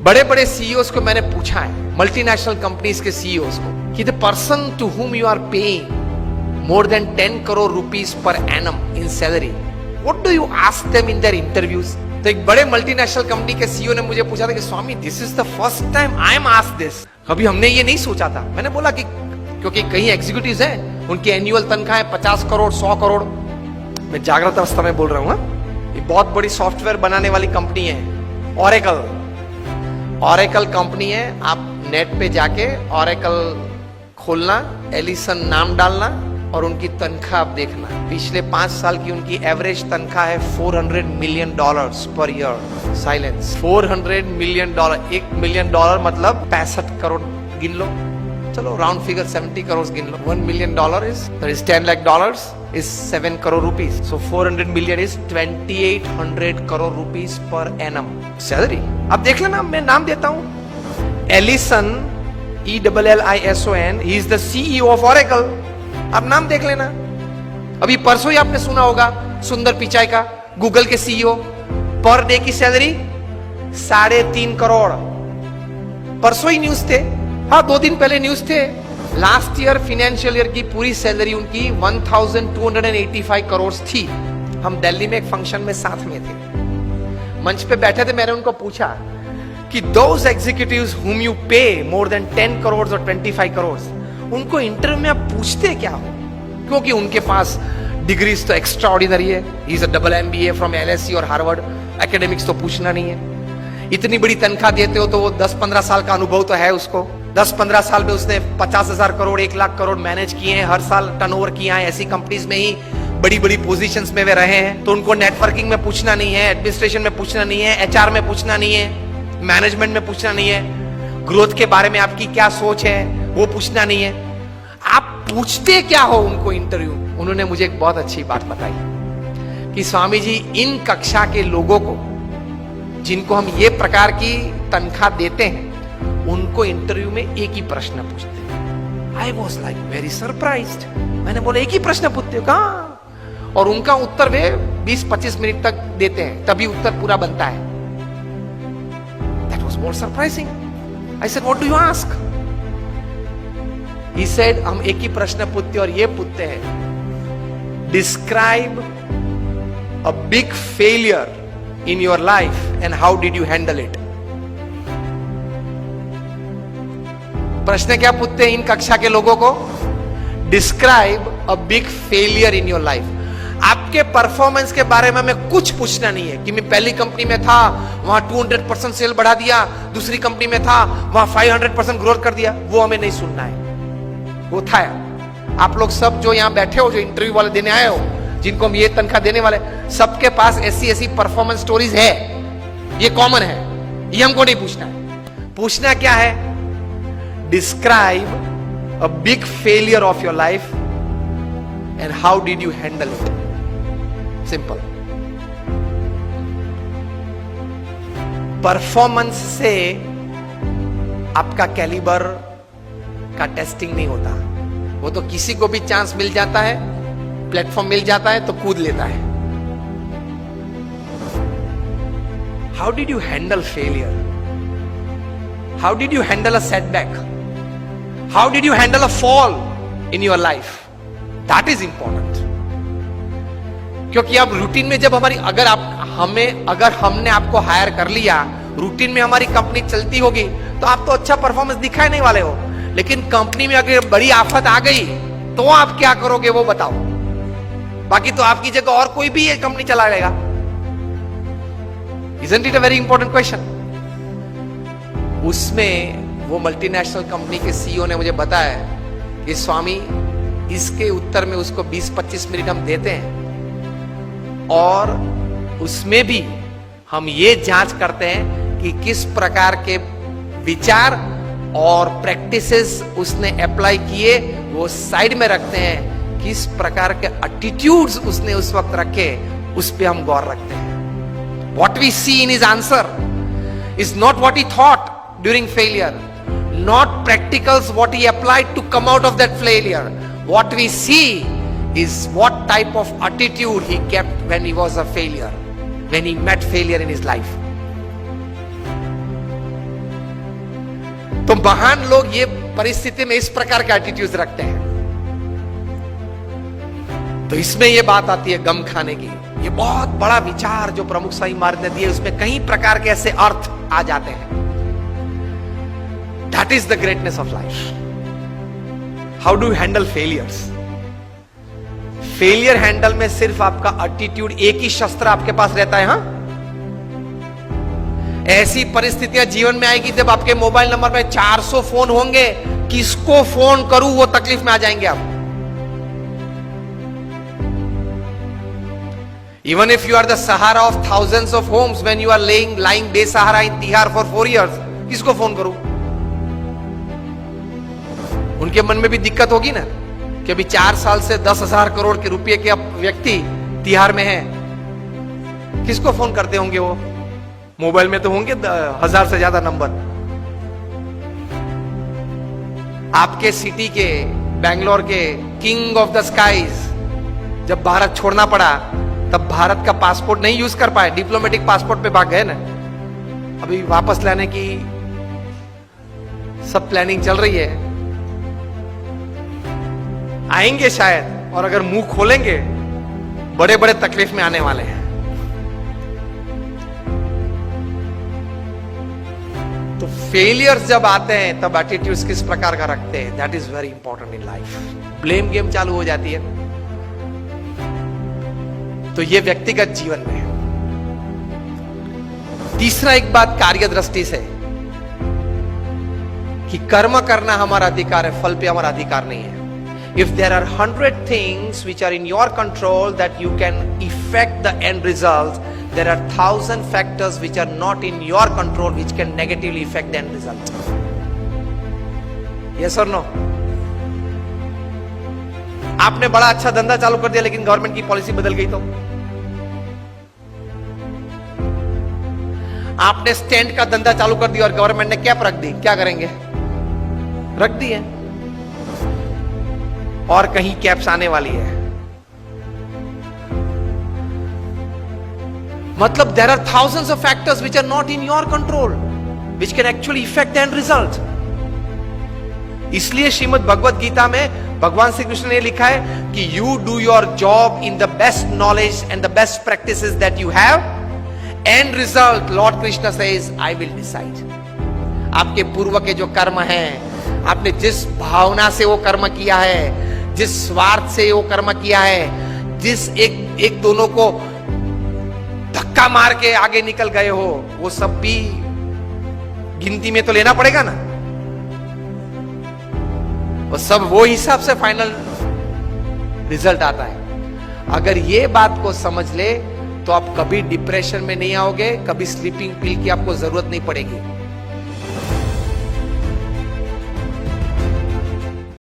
बड़े बड़े सीईओज को मैंने पूछा है, मल्टीनेशनल कंपनीज के सीईओज को, कि the person to whom you are paying more than 10 crore rupees per annum in salary, what do you ask them in their interviews? तो एक बड़े मल्टीनेशनल कंपनी के सीईओ ने मुझे पूछा था कि Swami this is the first time I am asked this, कभी हमने ये नहीं सोचा था। मैंने बोला कि क्योंकि कई एग्जीक्यूटिव्स हैं, उनकी एनुअल तनख्वाह है 50 करोड़ 100 करोड़। मैं जागृत अवस्था में बोल रहा हूँ। ये बहुत बड़ी सॉफ्टवेयर बनाने वाली कंपनी है, ऑरेकल कंपनी है। आप नेट पे जाके ऑरेकल खोलना, एलिसन नाम डालना और उनकी तनख्वाह आप देखना। पिछले 5 साल की उनकी एवरेज तनख्वाह है $400 million per year. Silence. $400 million, $1 million मतलब 65 करोड़ गिन लो, चलो राउंड फिगर 70 करोड़ गिन लो। $1 million is $10 lakh is 7 crore rupees. So 400 million is 2800 crore rupees per annum salary. अब देख लेना, मैं नाम देता हूं, Allison, ELLISON, he is the CEO of Oracle। अब नाम देख लेना। अभी परसों ही आपने सुना होगा सुंदर पिचाई का, गूगल के सीईओ, पर डे की सैलरी 3.5 करोड़। परसों ही न्यूज थे, हाँ 2 दिन पहले न्यूज थे। लास्ट ईयर फाइनेंशियल ईयर की पूरी सैलरी उनकी 1285 करोड़ थी। हम दिल्ली में एक फंक्शन में साथ में थे, मंच पे बैठे थे। मैंने उनको पूछा कि दोज एग्जीक्यूटिव्स हुम यू पे मोर देन 10 करोड़ और 25 करोड़, उनको इंटरव्यू में आप पूछते क्या हो? क्योंकि उनके पास डिग्रीज तो एक्स्ट्रा ऑर्डिनरी है, he is a double MBA from LSE और हार्वर्ड, एकेडमिक्स तो पूछना नहीं है। इतनी बड़ी तनख्वाह देते हो तो वो 10-15 साल का अनुभव तो है उसको। 10-15 साल में उसने 50,000 करोड़ 1 लाख करोड़ मैनेज किए हैं, हर साल टर्नओवर किया है। ऐसी कंपनीज में ही बड़ी बड़ी पोजीशंस में वे रहे हैं। तो उनको नेटवर्किंग में पूछना नहीं है, एडमिनिस्ट्रेशन में पूछना नहीं है, HR में पूछना नहीं है, मैनेजमेंट में पूछना नहीं है, ग्रोथ के बारे में आपकी क्या सोच है वो पूछना नहीं है। आप पूछते क्या हो उनको इंटरव्यू? उन्होंने मुझे एक बहुत अच्छी बात बताई कि स्वामी जी, इन कक्षा के लोगों को जिनको हम ये प्रकार की तनख्वाह देते हैं, उनको इंटरव्यू में एक ही प्रश्न पूछते हैं। I was like very surprised. मैंने बोला एक ही प्रश्न पूछते हो? कहाँ? और उनका उत्तर वे 20-25 मिनट तक देते हैं, तभी उत्तर पूरा बनता है। That was more surprising. I said what do you ask? He said, हम एक ही प्रश्न पूछते और ये पूछते हैं, describe a big failure in your life and how did you handle it. प्रश्न क्या पूछते हैं इन कक्षा के लोगों को? Describe a big failure in your life. आपके परफॉर्मेंस के बारे में हमें कुछ पूछना नहीं है कि मैं पहली कंपनी में था, वहां 200% सेल बढ़ा दिया, दूसरी कंपनी में था, वहां 500% ग्रोथ कर दिया। वो हमें नहीं सुनना है। वो था आप लोग सब जो यहां बैठे हो, जो इंटरव्यू वाले देने आए हो, जिनको हम ये तनख्वाह देने वाले, सबके पास ऐसी परफॉर्मेंस स्टोरीज है, ये कॉमन है, ये हमको नहीं पूछना है। पूछना क्या है? Describe a big failure of your life and how did you handle it. Simple. Performance से आपका कैलिबर का टेस्टिंग नहीं होता। वो तो किसी को भी चांस मिल जाता है, प्लेटफॉर्म मिल जाता है तो कूद लेता है। How did you handle failure? How did you handle a setback? How did you handle a fall in your life? That is important. क्योंकि अब रूटीन में जब हमारी अगर हमने आपको हायर कर लिया, रूटीन में हमारी कंपनी चलती होगी, तो आप तो अच्छा परफॉर्मेंस दिखाए नहीं वाले हो। लेकिन कंपनी में अगर बड़ी आफत आ गई तो आप क्या करोगे वो बताओ। बाकी तो आपकी जगह और कोई भी ये कंपनी चला लेगा। Isn't it a very important question? उसमें वो मल्टीनेशनल कंपनी के सीईओ ने मुझे बताया कि स्वामी, इसके उत्तर में उसको 20-25 मिनट हम देते हैं और उसमें भी हम ये जांच करते हैं कि किस प्रकार के विचार और प्रैक्टिसेस उसने अप्लाई किए, वो साइड में रखते हैं। किस प्रकार के एटीट्यूड्स उसने उस वक्त रखे, उस पे हम गौर रखते हैं। What we see in his answer is not what he thought during failure, not practicals what he applied to come out of that failure. What we see is what type of attitude he kept when he was a failure, when he met failure in his life. तो महान लोग ये परिस्थिति में इस प्रकार के attitude रखते हैं। तो इसमें ये बात आती है गम खाने की। ये बहुत बड़ा विचार जो प्रमुख स्वामी महाराज ने दिए, उसमें कई प्रकार के ऐसे अर्थ आ जाते हैं। That is the greatness of life. How do you handle failures? Failure handle में सिर्फ आपका एटीट्यूड, एक ही शस्त्र आपके पास रहता है। हां, ऐसी परिस्थितियां जीवन में आएगी जब आपके मोबाइल नंबर पे 400 फोन होंगे, किसको फोन करूं वो तकलीफ में आ जाएंगे आप। Even if you are the Sahara of thousands of homes, when you are lying बेसहारा in Tihar for 4 years, किसको फोन करूं? उनके मन में भी दिक्कत होगी ना कि अभी 4 साल से 10,000 करोड़ के रुपए के व्यक्ति तिहाड़ में है, किसको फोन करते होंगे वो? मोबाइल में तो होंगे 1000 से ज्यादा नंबर। आपके सिटी के, बेंगलोर के किंग ऑफ द स्काईज जब भारत छोड़ना पड़ा, तब भारत का पासपोर्ट नहीं यूज कर पाए, डिप्लोमेटिक पासपोर्ट पे भाग गए ना। अभी वापस लाने की सब प्लानिंग चल रही है, आएंगे शायद, और अगर मुंह खोलेंगे बड़े बड़े तकलीफ में आने वाले हैं। तो फेलियर्स जब आते हैं तब एटीट्यूड्स किस प्रकार का रखते हैं, that is very important in life. Blame game चालू हो जाती है। तो ये व्यक्तिगत जीवन में है। तीसरा एक बात कार्य दृष्टि से कि कर्म करना हमारा अधिकार है, फल पे हमारा अधिकार नहीं है। If there are 100 things which are in your control that you can affect the end result, there are 1000 factors which are not in your control which can negatively affect the end result. Yes or no? आपने बड़ा अच्छा धंधा चालू कर दिया लेकिन government की policy बदल गई तो? आपने स्टैंड का धंधा चालू कर दिया और गवर्नमेंट ने कैप रख दी, क्या करेंगे? रख दी है, और कहीं कैप्स आने वाली है। मतलब there are thousands of factors which are not in your control which can actually affect the end result. इसलिए श्रीमद् भगवत गीता में भगवान श्री कृष्ण ने लिखा है कि you do your job in the best knowledge and the best practices that you have, and result Lord Krishna says I will decide. आपके पूर्व के जो कर्म हैं, आपने जिस भावना से वो कर्म किया है, जिस स्वार्थ से वो कर्म किया है, जिस एक दोनों को धक्का मार के आगे निकल गए हो, वो सब भी गिनती में तो लेना पड़ेगा ना। वो सब वो हिसाब से फाइनल रिजल्ट आता है। अगर ये बात को समझ ले तो आप कभी डिप्रेशन में नहीं आओगे, कभी स्लीपिंग पिल की आपको जरूरत नहीं पड़ेगी।